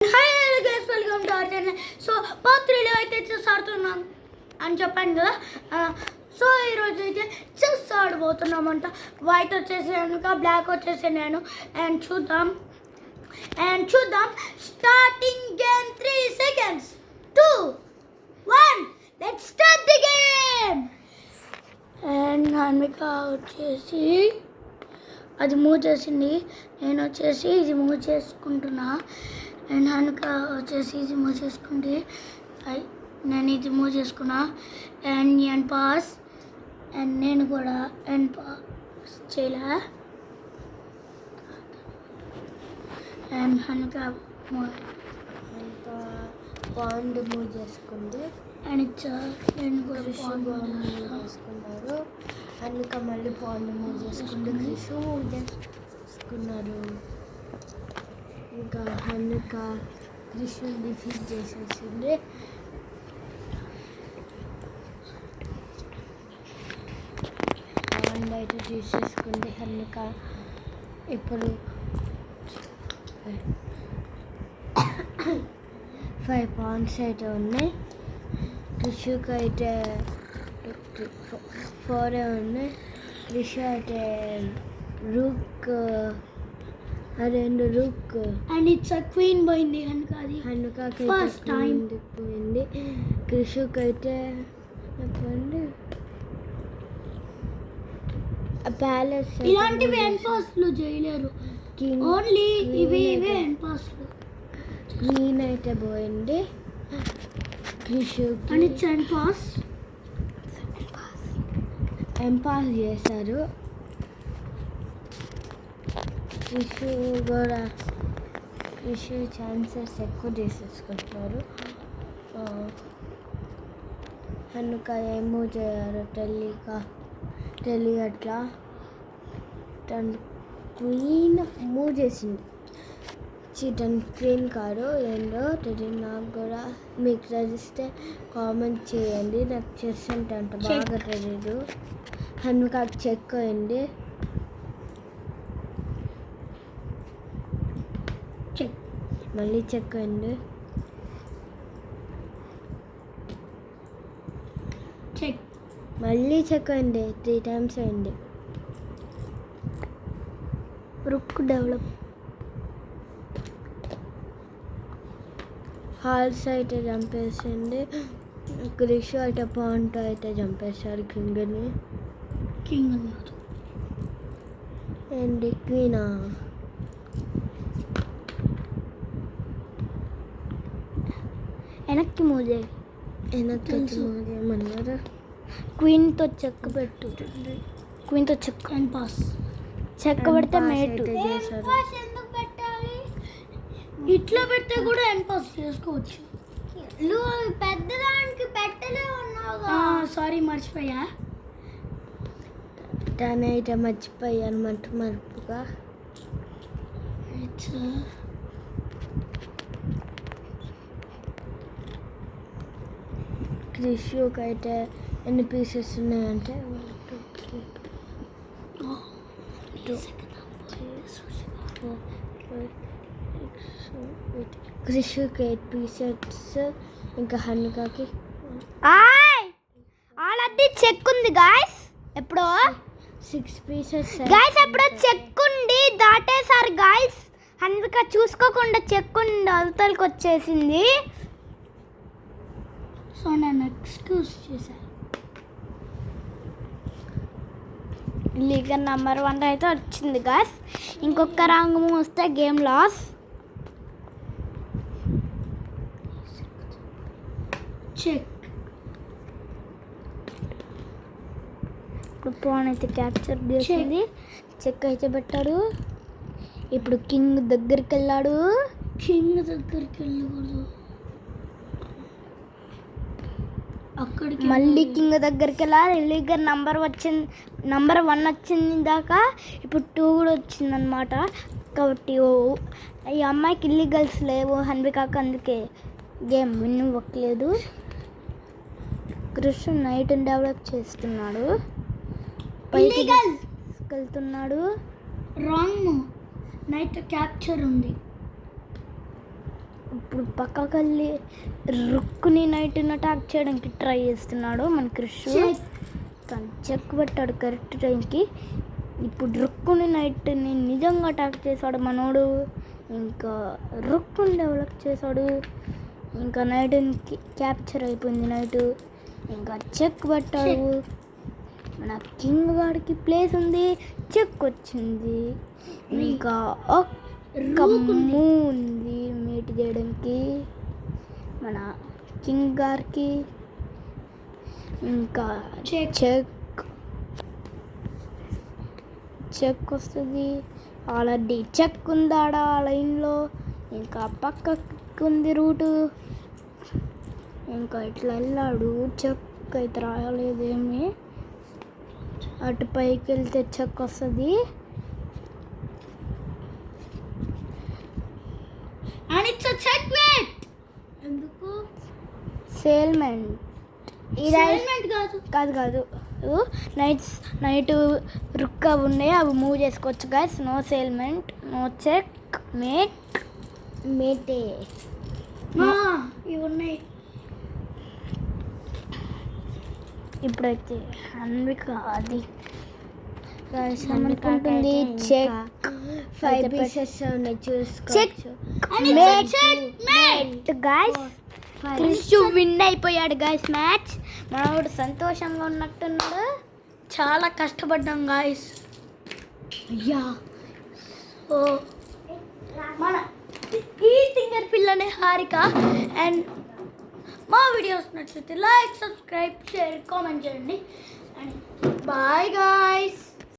Hi hello guys, welcome to our channel. So part 3లో అయితే chess ఆడుతున్నాం అని చెప్పాను కదా. సో ఈరోజు అయితే చెస్ ఆడబోతున్నామంట. వైట్ వచ్చేసి కనుక బ్లాక్ వచ్చేసి నేను. అండ్ చూద్దాం starting game 3 seconds 2 1 let's start the game. And Hanvika వచ్చేసి అది మూవ్ చేసింది, నేను వచ్చేసి ఇది మూవ్ చేసుకుంటున్నా. అండ్ హనుక వచ్చేసి ఇది మూవ్ చేసుకుంటే నేను ఇది మూవ్ చేసుకున్నా. అండ్ ఎన్ పాస్, అండ్ నేను కూడా ఎన్ పాస్ చేయలే. అండ్ హనుక పాండ్ మూవ్ చేసుకుంది. అండ్ నేను కూడా మూవ్ చేసుకున్నారు. హనుక మళ్ళీ పాండ్ మూవ్ చేసుకుంది. క్రిషు మూవ్ చేసుకున్నారు. ఇంకా హనుక క్రిషు డిఫీట్ చేసేసింది. పాండ్ అయితే తీసేసుకుంది హనుక. ఇప్పుడు 5 పాయింట్స్ అయితే ఉన్నాయి. క్రిషుకి అయితే 4 ఉన్నాయి. క్రిషు అయితే రూక్ రెండు రూక్ అండ్ ఇట్స్ క్వీన్ పోయింది కనుక అది హనుకకి ఫస్ట్ టైం పోయింది. క్రిషుకి అయితే చెప్పండి ప్యాలెస్. ఇలాంటివి ఎన్ పాస్లు చేయలేరు, ఓన్లీ ఇవి ఎన్ పాస్లు. క్వీన్ అయితే పోయింది క్రిషుకి. అండ్ ఇట్స్ ఎన్ పాస్. ఎంపాస్ చేశారు. క్రిషు ఛాన్సెస్ ఎక్కువ తీసేసుకుంటారు. హనుక ఏమో చేయారు తెలియ అట్లా తను క్వీన్ మూవ్ చేసింది. తను క్వీన్ కాదు ఏంటో తెలియదు నాకు కూడా. మీకు తెలిస్తే కామెంట్ చేయండి. నాకు చెస్ అంటే అంత బాగా తెలియదు. హనుక చెక్ అయింది. మళ్ళీ చెక్ అయింది. మళ్ళీ చెక్ అయింది. 3 times అయింది. రుక్ డెవలప్. హాల్స్ అయితే చంపేసింది. క్రిషు అయితే పాయింట్ అయితే చంపేశారు కింగ్ని. కింగ్ అండ్ క్వీనా వెనక్కి మూవ్ చేయి. వెనక్కి చేయమన్నారు. క్వీన్తో చెక్క పెట్టు. క్వీన్తో చెక్క అండ్ పాస్. చెక్క పెడితే మేట్ చేశారు. ఇట్లా పెడితే కూడా ఎన్ పాస్ చేసుకోవచ్చు. పెద్దదానికి పెట్టలే ఉన్నావుగా. సారీ మర్చిపోయా. తనైతే మర్చిపోయాను మరుపుగా. క్రిషుకి అయితే ఎన్ని పీసెస్ ఉన్నాయంటే క్రిషుకి 8 పీసెస్. ఇంకా హనుకకి ఆల్రెడీ చెక్ ఉంది గాయస్. ఎప్పుడో 6 పీసెస్ గాయస్. ఎప్పుడో చెక్ ఉండి దాటేసారు గాయస్. హనుక చూసుకోకుండా చెక్ ఉండి అవతలకి వచ్చేసింది. సో నేను ఎక్స్క్యూజ్ చేశాను. లీగ్ నెంబర్ 1 అయితే వచ్చింది గాయస్. ఇంకొక రాంగ్ వస్తే గేమ్ లాస్. చెక్. ఇప్పుడు పాన్ అయితే క్యాప్చర్ చేసింది. చెక్ అయితే పెట్టాడు. ఇప్పుడు కింగ్ దగ్గరికి వెళ్ళాడు. కింగ్ దగ్గరికి వెళ్ళకూడదు, అక్కడికి మళ్ళీ కింగ్ దగ్గరికి వెళ్ళాలి. లీగర్ నంబర్ 1 వచ్చింది దాకా. ఇప్పుడు 2 కూడా వచ్చిందనమాట. కాబట్టి ఈ అమ్మాయికి ఇల్లీగల్స్ లేవు హన్వికాకి, అందుకే గేమ్ విన్ ఇవ్వట్లేదు. కృష్ణ నైట్ డెవలప్ చేస్తున్నాడు, పైకి వెళ్తున్నాడు. రాంగ్ నైట్ క్యాప్చర్ ఉంది. ఇప్పుడు పక్కకి వెళ్ళి రుక్కుని నైట్ని అటాక్ చేయడానికి ట్రై చేస్తున్నాడు మన క్రిష్. తను చెక్ పెట్టాడు కరెక్ట్ టైంకి. ఇప్పుడు రుక్కుని నైట్ని నిజంగా అటాక్ చేశాడు మనోడు. ఇంకా రుక్కుని డెవలప్ చేశాడు. ఇంకా నైట్కి క్యాప్చర్ అయిపోయింది నైట్. ఇంకా చెక్ పెట్టాడు. మన కింగ్ గాడికి ప్లేస్ ఉంది, చెక్ వచ్చింది. ఇంకా ఒక్క మూవ్ ఉంది మీట్ చేయడానికి మన కింగ్ గారికి. ఇంకా చెక్ వస్తుంది. ఆల్రెడీ చెక్ ఉందాడ లైన్లో. ఇంకా పక్కకు ఉంది రూటు. ఇంకా ఇట్లా వెళ్ళాడు. చెక్ అయితే రాలేదేమి. అటు పైకి వెళ్తే చెక్ వస్తుంది. ఎందుకు సేల్మెంట్ కాదు కాదు నైట్ రుక్క ఉన్నాయి, అవి మూవ్ చేసుకోవచ్చు గైస్. నో సేల్మెంట్, నో చెక్ మేటే ఇవి ఉన్నాయి. ఇప్పుడైతే అన్విక అది అనుకుంటుంది చెక్ 5 పీసెస్ ఉన్నాయి చూసుకోవచ్చు. గైస్ క్రిష్ విన్ అయిపోయాడు గైస్ మ్యాచ్. మనోడు సంతోషంగా ఉన్నట్టున్నాడు. చాలా కష్టపడ్డాం గాయస్. ఓ మన ఈ సింగర్ పిల్లనే హారిక. అండ్ మా వీడియోస్ నచ్చితే లైక్, సబ్స్క్రైబ్, షేర్, కామెంట్ చేయండి. And bye guys.